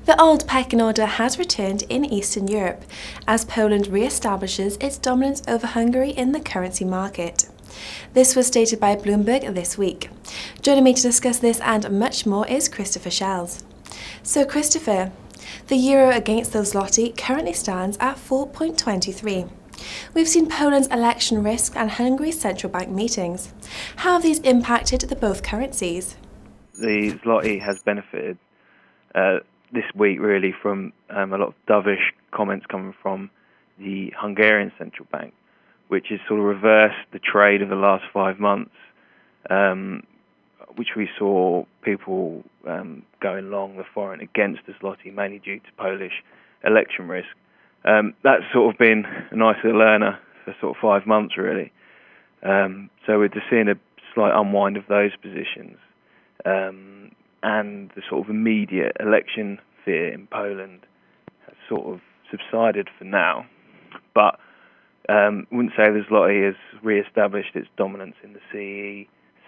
The old pecking order has returned in Eastern Europe as Poland re-establishes its dominance over Hungary in the currency market. This was stated by Bloomberg this week. Joining me to discuss this and much more is Christopher Shiells. So Christopher, the euro against the zloty currently stands at 4.23. We've seen Poland's election risk and Hungary's central bank meetings. How have these impacted the both currencies? The zloty has benefited this week really from a lot of dovish comments coming from the Hungarian central bank, which has sort of reversed the trade of the last 5 months, which we saw people going long the foreign against the zloty, mainly due to Polish election risk. That's sort of been a nice little earner for sort of 5 months really. So we're just seeing a slight unwind of those positions. And the sort of immediate election fear in Poland has sort of subsided for now. But wouldn't say the zloty has re-established its dominance in the CE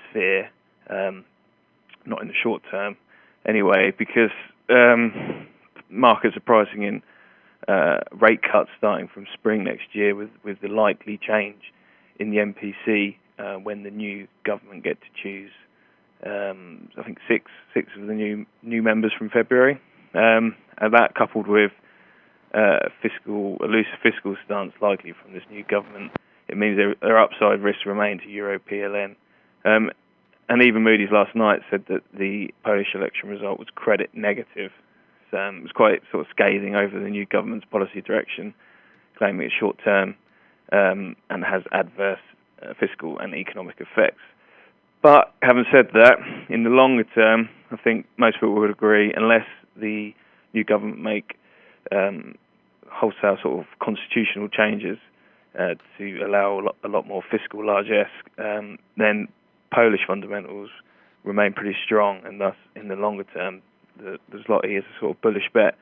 sphere, not in the short term anyway, because markets are pricing in rate cuts starting from spring next year with the likely change in the MPC when the new government get to choose I think six of the new members from February, and that coupled with a looser fiscal stance likely from this new government, it means their upside risks remain to Euro PLN. And even Moody's last night said that the Polish election result was credit negative. So it was quite sort of scathing over the new government's policy direction, claiming it's short term and has adverse fiscal and economic effects. But having said that, in the longer term, I think most people would agree, unless the new government make wholesale sort of constitutional changes to allow a lot more fiscal largesse, then Polish fundamentals remain pretty strong, and thus in the longer term, the zloty is a sort of bullish bet.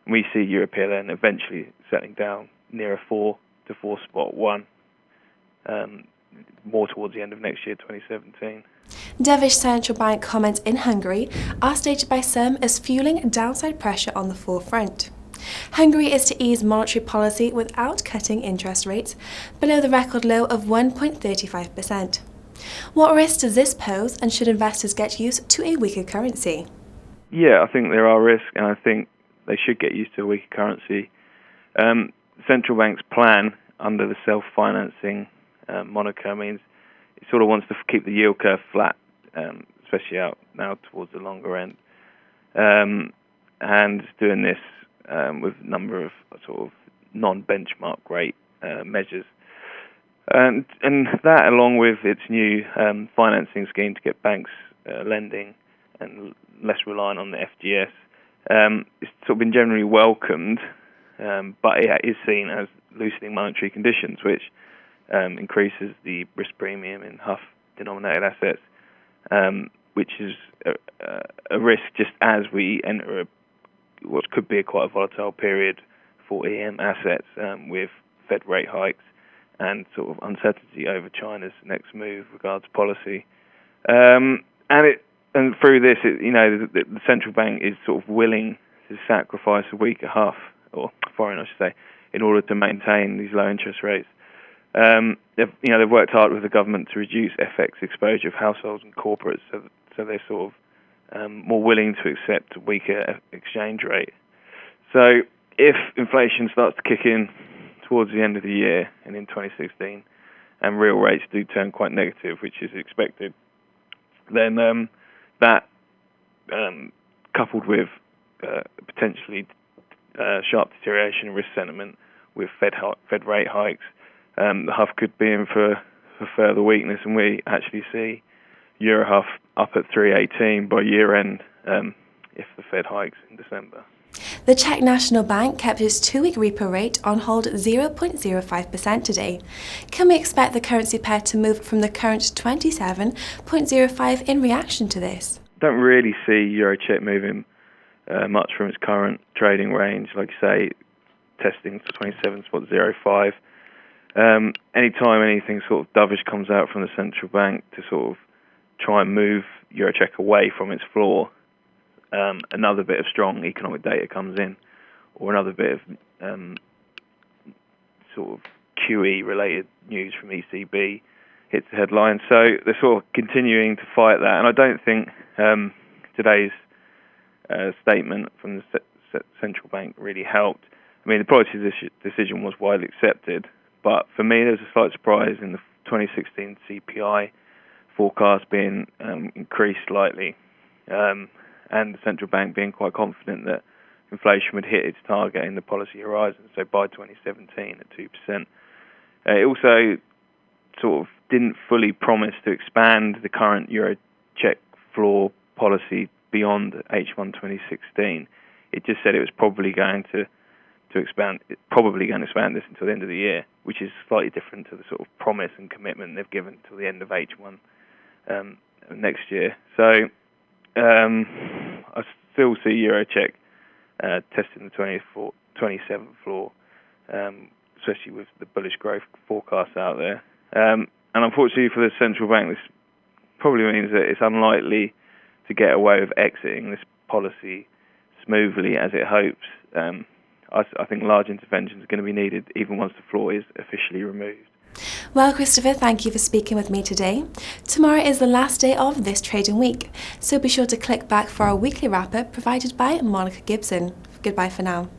We see Euro PLN eventually settling down near a 4 to 4.1. More towards the end of next year, 2017. Dovish central bank comments in Hungary are stated by some as fueling downside pressure on the forefront. Hungary is to ease monetary policy without cutting interest rates below the record low of 1.35%. What risk does this pose, and should investors get used to a weaker currency? Yeah, I think there are risks, and I think they should get used to a weaker currency. The central bank's plan under the self-financing moniker means it sort of wants to keep the yield curve flat, especially out now towards the longer end, and it's doing this with a number of sort of non-benchmark rate measures, and that, along with its new financing scheme to get banks lending and less reliant on the FGS, it's sort of been generally welcomed, but it is seen as loosening monetary conditions, which increases the risk premium in HUF-denominated assets, which is a risk just as we enter what could be quite a volatile period for EM assets with Fed rate hikes and sort of uncertainty over China's next move regards policy. And through this, the central bank is sort of willing to sacrifice a weaker HUF, or foreign I should say, in order to maintain these low interest rates. They've worked hard with the government to reduce FX exposure of households and corporates, so they're sort of more willing to accept a weaker exchange rate. So if inflation starts to kick in towards the end of the year and in 2016, and real rates do turn quite negative, which is expected, then that coupled with potentially sharp deterioration in risk sentiment with Fed rate hikes, the HUF could be in for further weakness, and we actually see Euro HUF up at 3.18 by year end if the Fed hikes in December. The Czech National Bank kept its 2-week repo rate on hold at 0.05% today. Can we expect the currency pair to move from the current 27.05 in reaction to this? Don't really see Euro Czech moving much from its current trading range, like you say, testing to 27.05. Anytime anything sort of dovish comes out from the central bank to sort of try and move Euro Czech away from its floor, another bit of strong economic data comes in, or another bit of sort of QE-related news from ECB hits the headlines. So they're sort of continuing to fight that, and I don't think today's statement from the central bank really helped. I mean, the policy decision was widely accepted, but for me, there's a slight surprise in the 2016 CPI forecast being increased slightly, and the central bank being quite confident that inflation would hit its target in the policy horizon, so by 2017 at 2%. It also sort of didn't fully promise to expand the current Euro check floor policy beyond H1 2016. It just said it was probably going to expand this until the end of the year, which is slightly different to the sort of promise and commitment they've given till the end of H1 next year. So I still see Eurocheck testing the 27 floor, especially with the bullish growth forecasts out there. And unfortunately for the central bank, this probably means that it's unlikely to get away with exiting this policy smoothly as it hopes. I think large interventions are going to be needed even once the floor is officially removed. Well, Christopher, thank you for speaking with me today. Tomorrow is the last day of this trading week, so be sure to click back for our weekly wrap-up provided by Monica Gibson. Goodbye for now.